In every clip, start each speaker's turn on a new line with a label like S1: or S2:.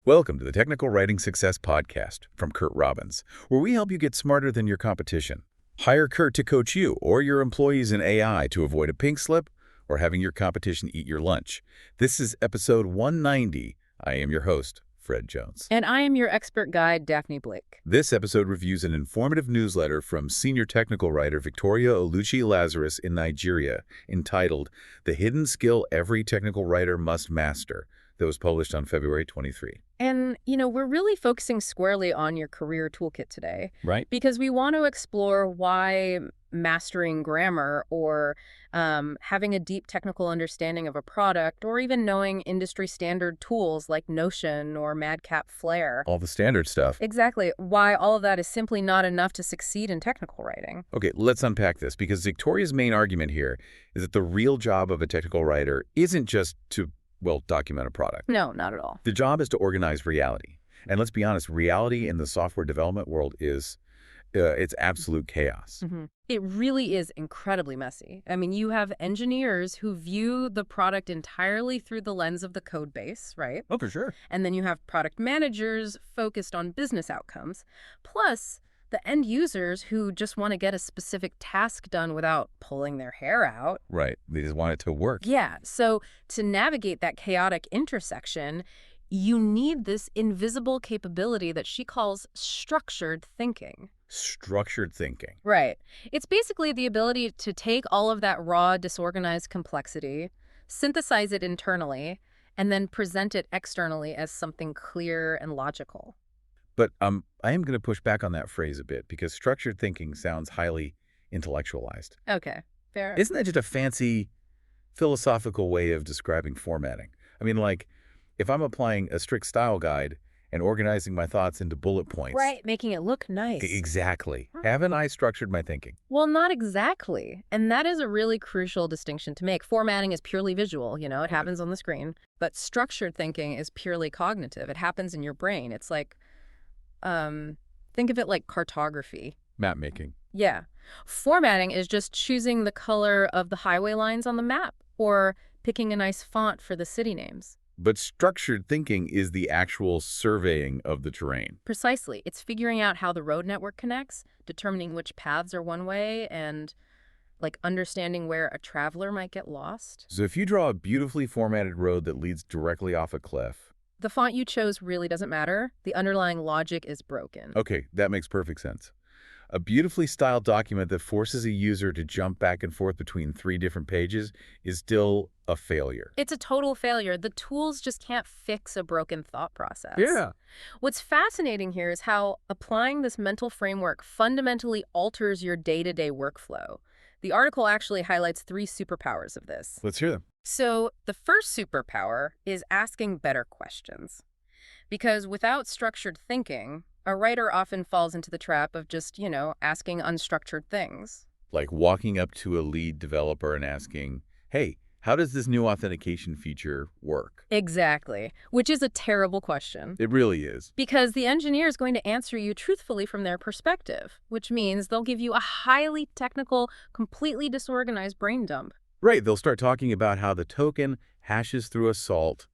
S1: Welcome to the Technical Writing Success Podcast from Curt Robbins, where we help you get smarter than your competition. Hire Curt to coach you or your employees in AI to avoid a pink slip or having your competition eat your lunch. This is episode 190. I am your host, Fred Jones.
S2: And I am your expert guide, Daphne Blake.
S1: This episode reviews an informative newsletter from senior technical writer Victoria Oluchi Lazarus in Nigeria entitled The Hidden Skill Every Technical Writer Must Master, that was published on February 23.
S2: And, we're really focusing squarely on your career toolkit today.
S1: Right.
S2: Because we want to explore why mastering grammar or having a deep technical understanding of a product or even knowing industry standard tools like Notion or Madcap Flare.
S1: All the standard stuff.
S2: Exactly. Why all of that is simply not enough to succeed in technical writing.
S1: Okay, let's unpack this, because Victoria's main argument here is that the real job of a technical writer isn't just to document a product.
S2: No, not at all.
S1: The job is to organize reality. And let's be honest, reality in the software development world is it's absolute chaos.
S2: Mm-hmm. It really is incredibly messy. I mean, you have engineers who view the product entirely through the lens of the code base, right?
S1: Oh, for sure.
S2: And then you have product managers focused on business outcomes. Plus, the end users who just want to get a specific task done without pulling their hair out.
S1: Right. They just want it to work.
S2: Yeah. So to navigate that chaotic intersection, you need this invisible capability that she calls structured thinking.
S1: Structured thinking.
S2: Right. It's basically the ability to take all of that raw, disorganized complexity, synthesize it internally, and then present it externally as something clear and logical.
S1: But I am going to push back on that phrase a bit, because structured thinking sounds highly intellectualized.
S2: Okay, fair.
S1: Isn't that just a fancy philosophical way of describing formatting? I mean, like, if I'm applying a strict style guide and organizing my thoughts into bullet points.
S2: Right, making it look nice.
S1: Exactly. Haven't I structured my thinking?
S2: Well, not exactly. And that is a really crucial distinction to make. Formatting is purely visual, it happens on the screen. But structured thinking is purely cognitive. It happens in your brain. It's like, think of it like cartography.
S1: Map making.
S2: Yeah. Formatting is just choosing the color of the highway lines on the map or picking a nice font for the city names.
S1: But structured thinking is the actual surveying of the terrain.
S2: Precisely. It's figuring out how the road network connects, determining which paths are one way, and understanding where a traveler might get lost.
S1: So if you draw a beautifully formatted road that leads directly off a cliff,
S2: the font you chose really doesn't matter. The underlying logic is broken.
S1: Okay, that makes perfect sense. A beautifully styled document that forces a user to jump back and forth between 3 different pages is still a failure.
S2: It's a total failure. The tools just can't fix a broken thought process.
S1: Yeah.
S2: What's fascinating here is how applying this mental framework fundamentally alters your day-to-day workflow. The article actually highlights 3 superpowers of this.
S1: Let's hear them.
S2: So the first superpower is asking better questions. Because without structured thinking, a writer often falls into the trap of just, asking unstructured things.
S1: Like walking up to a lead developer and asking, hey, how does this new authentication feature work?
S2: Exactly, which is a terrible question.
S1: It really is.
S2: Because the engineer is going to answer you truthfully from their perspective, which means they'll give you a highly technical, completely disorganized brain dump.
S1: Right, they'll start talking about how the token hashes through a salt,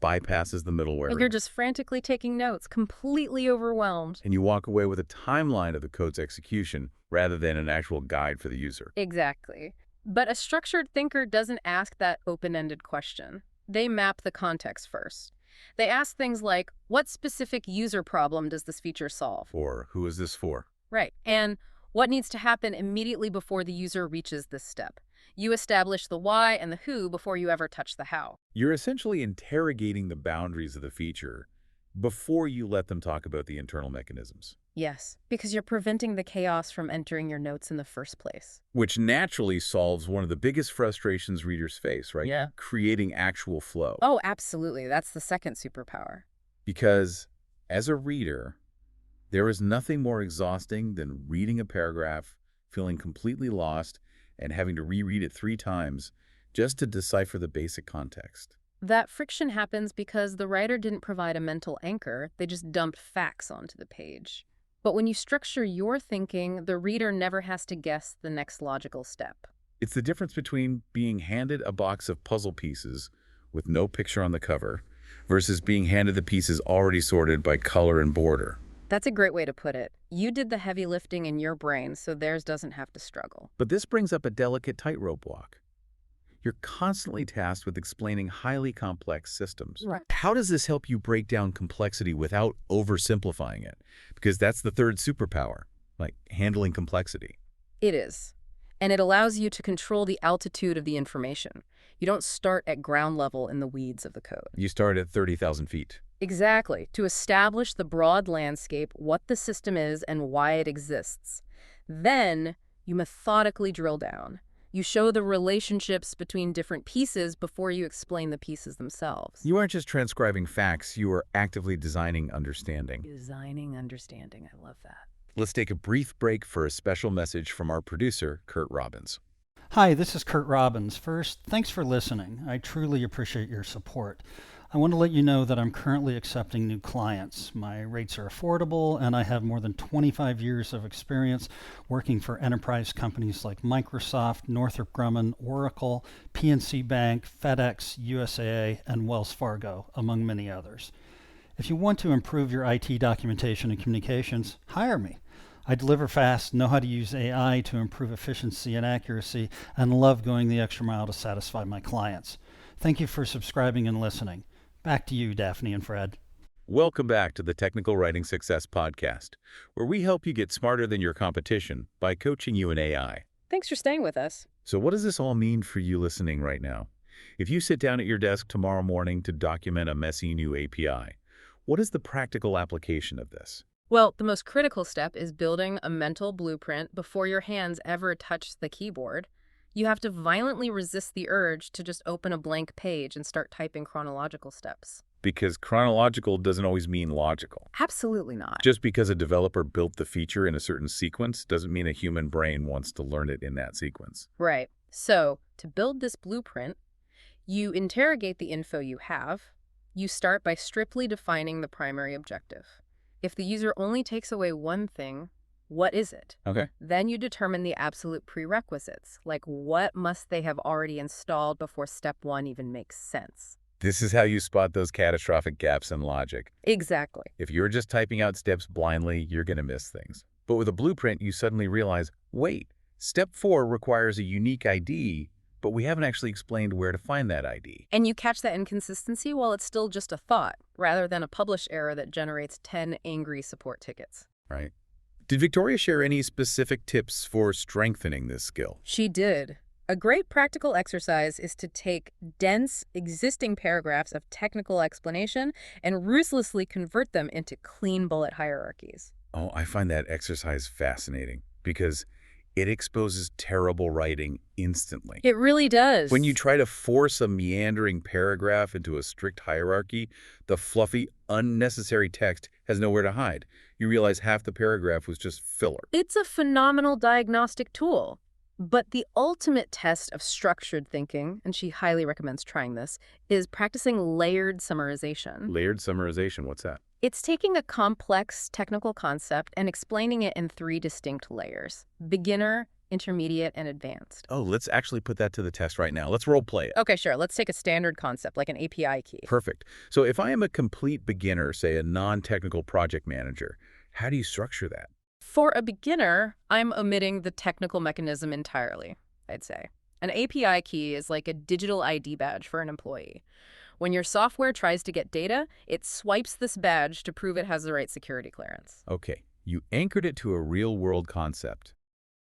S1: bypasses the middleware.
S2: And you're just frantically taking notes, completely overwhelmed.
S1: And you walk away with a timeline of the code's execution rather than an actual guide for the user.
S2: Exactly. But a structured thinker doesn't ask that open-ended question. They map the context first. They ask things like, what specific user problem does this feature solve?
S1: Or who is this for?
S2: Right. And what needs to happen immediately before the user reaches this step? You establish the why and the who before you ever touch the how.
S1: You're essentially interrogating the boundaries of the feature before you let them talk about the internal mechanisms.
S2: Yes, because you're preventing the chaos from entering your notes in the first place.
S1: Which naturally solves one of the biggest frustrations readers face, right?
S2: Yeah.
S1: Creating actual flow.
S2: Oh, absolutely. That's the second superpower.
S1: Because as a reader, there is nothing more exhausting than reading a paragraph, feeling completely lost, and having to reread it 3 times just to decipher the basic context.
S2: That friction happens because the writer didn't provide a mental anchor. They just dumped facts onto the page. But when you structure your thinking, the reader never has to guess the next logical step.
S1: It's the difference between being handed a box of puzzle pieces with no picture on the cover versus being handed the pieces already sorted by color and border.
S2: That's a great way to put it. You did the heavy lifting in your brain, so theirs doesn't have to struggle.
S1: But this brings up a delicate tightrope walk. You're constantly tasked with explaining highly complex systems.
S2: Right.
S1: How does this help you break down complexity without oversimplifying it? Because that's the third superpower, like handling complexity.
S2: It is. And it allows you to control the altitude of the information. You don't start at ground level in the weeds of the code.
S1: You start at 30,000 feet.
S2: Exactly. To establish the broad landscape, what the system is, and why it exists. Then you methodically drill down. You show the relationships between different pieces before you explain the pieces themselves.
S1: You aren't just transcribing facts, you are actively designing understanding.
S2: Designing understanding. I love that.
S1: Let's take a brief break for a special message from our producer, Curt Robbins.
S3: Hi, this is Curt Robbins. First, thanks for listening. I truly appreciate your support. I want to let you know that I'm currently accepting new clients. My rates are affordable, and I have more than 25 years of experience working for enterprise companies like Microsoft, Northrop Grumman, Oracle, PNC Bank, FedEx, USAA, and Wells Fargo, among many others. If you want to improve your IT documentation and communications, hire me. I deliver fast, know how to use AI to improve efficiency and accuracy, and love going the extra mile to satisfy my clients. Thank you for subscribing and listening. Back to you, Daphne and Fred.
S1: Welcome back to the Technical Writing Success Podcast, where we help you get smarter than your competition by coaching you in AI.
S2: Thanks for staying with us.
S1: So what does this all mean for you listening right now? If you sit down at your desk tomorrow morning to document a messy new API, what is the practical application of this?
S2: Well, the most critical step is building a mental blueprint before your hands ever touch the keyboard. You have to violently resist the urge to just open a blank page and start typing chronological steps.
S1: Because chronological doesn't always mean logical.
S2: Absolutely not.
S1: Just because a developer built the feature in a certain sequence doesn't mean a human brain wants to learn it in that sequence.
S2: Right. So, to build this blueprint, you interrogate the info you have. You start by strictly defining the primary objective. If the user only takes away one thing, what is it?
S1: Okay.
S2: Then you determine the absolute prerequisites, like what must they have already installed before step one even makes sense.
S1: This is how you spot those catastrophic gaps in logic.
S2: Exactly.
S1: If you're just typing out steps blindly, you're going to miss things. But with a blueprint, you suddenly realize, wait, step 4 requires a unique ID, but we haven't actually explained where to find that ID.
S2: And you catch that inconsistency while it's still just a thought, rather than a publish error that generates 10 angry support tickets.
S1: Right. Did Victoria share any specific tips for strengthening this skill?
S2: She did. A great practical exercise is to take dense, existing paragraphs of technical explanation and ruthlessly convert them into clean bullet hierarchies.
S1: Oh, I find that exercise fascinating because it exposes terrible writing instantly.
S2: It really does.
S1: When you try to force a meandering paragraph into a strict hierarchy, the fluffy, unnecessary text has nowhere to hide. You realize half the paragraph was just filler.
S2: It's a phenomenal diagnostic tool. But the ultimate test of structured thinking, and she highly recommends trying this, is practicing layered summarization.
S1: Layered summarization, what's that?
S2: It's taking a complex technical concept and explaining it in 3 distinct layers: beginner, intermediate, and advanced.
S1: Oh, let's actually put that to the test right now. Let's role play it.
S2: Okay, sure. Let's take a standard concept like an API key.
S1: Perfect. So if I am a complete beginner, say a non-technical project manager, how do you structure that?
S2: For a beginner, I'm omitting the technical mechanism entirely, I'd say. An API key is like a digital ID badge for an employee. When your software tries to get data, it swipes this badge to prove it has the right security clearance.
S1: Okay, you anchored it to a real-world concept.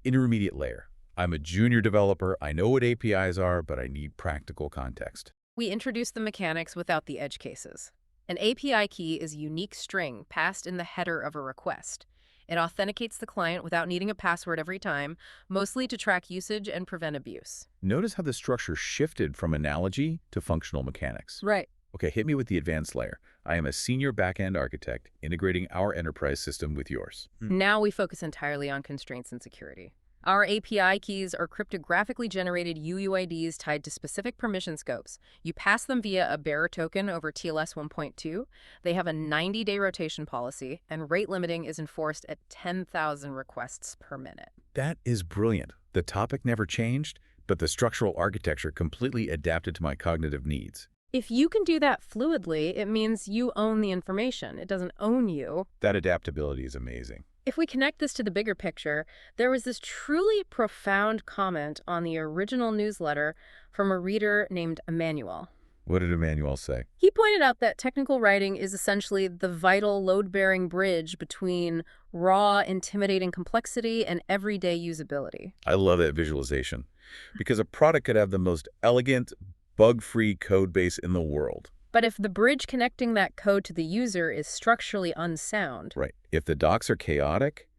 S1: Intermediate layer. I'm a junior developer. I know what APIs are, but I need practical context.
S2: We introduce the mechanics without the edge cases. An API key is a unique string passed in the header of a request. It authenticates the client without needing a password every time, mostly to track usage and prevent abuse.
S1: Notice how the structure shifted from analogy to functional mechanics.
S2: Right.
S1: Okay, hit me with the advanced layer. I am a senior back-end architect integrating our enterprise system with yours.
S2: Now we focus entirely on constraints and security. Our API keys are cryptographically generated UUIDs tied to specific permission scopes. You pass them via a bearer token over TLS 1.2. They have a 90-day rotation policy, and rate limiting is enforced at 10,000 requests per minute.
S1: That is brilliant. The topic never changed, but the structural architecture completely adapted to my cognitive needs.
S2: If you can do that fluidly, it means you own the information. It doesn't own you.
S1: That adaptability is amazing.
S2: If we connect this to the bigger picture, there was this truly profound comment on the original newsletter from a reader named Emmanuel.
S1: What did Emmanuel say?
S2: He pointed out that technical writing is essentially the vital load-bearing bridge between raw, intimidating complexity and everyday usability.
S1: I love that visualization because a product could have the most elegant, bug-free code base in the world.
S2: But if the bridge connecting that code to the user is structurally unsound,
S1: Right. If the docs are chaotic,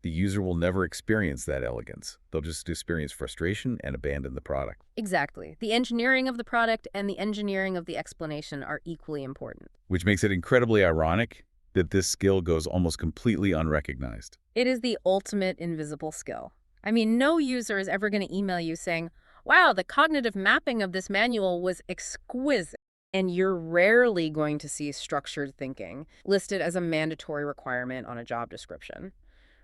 S1: the user will never experience that elegance. They'll just experience frustration and abandon the product.
S2: exactly. The engineering of the product and the engineering of the explanation are equally important.
S1: Which makes it incredibly ironic that this skill goes almost completely unrecognized.
S2: It is the ultimate invisible skill. I mean, no user is ever going to email you saying, wow, the cognitive mapping of this manual was exquisite. And you're rarely going to see structured thinking listed as a mandatory requirement on a job description.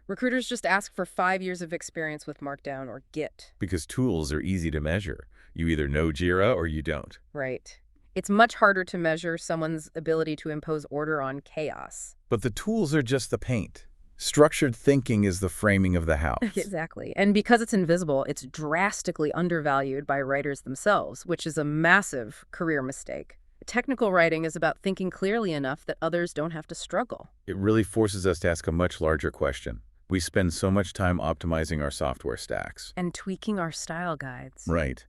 S2: Recruiters just ask for 5 years of experience with Markdown or Git.
S1: Because tools are easy to measure. You either know Jira or you don't.
S2: Right. It's much harder to measure someone's ability to impose order on chaos.
S1: But the tools are just the paint. Structured thinking is the framing of the house.
S2: Exactly. And because it's invisible, it's drastically undervalued by writers themselves, which is a massive career mistake. Technical writing is about thinking clearly enough that others don't have to struggle.
S1: It really forces us to ask a much larger question. We spend so much time optimizing our software stacks.
S2: And tweaking our style guides.
S1: Right.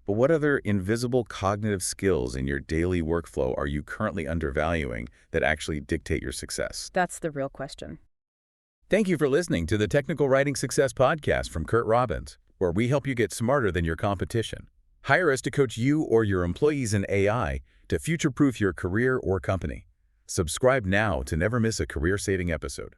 S1: But what other invisible cognitive skills in your daily workflow are you currently undervaluing that actually dictate your success?
S2: That's the real question.
S1: Thank you for listening to the Technical Writing Success Podcast from Curt Robbins, where we help you get smarter than your competition. Hire us to coach you or your employees in AI to future-proof your career or company. Subscribe now to never miss a career-saving episode.